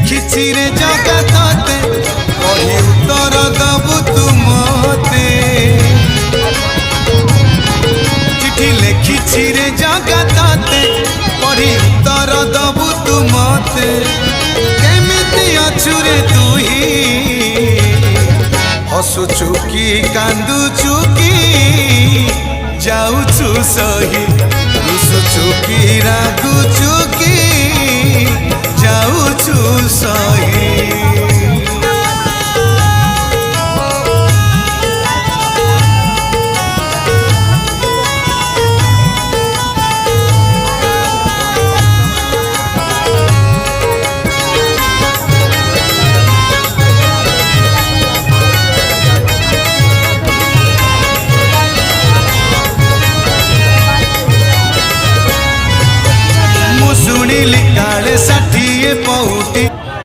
लिखिछि रे जगते कही उत्तर दबु तू मते चिठी लिखिछि रे जगते कही उत्तर दबु तू मते केमिति अछु रे तू ही हसुचु की कांदुचु की जाऊछु सही रुसुचु की रागुचु की जाऊछु सही।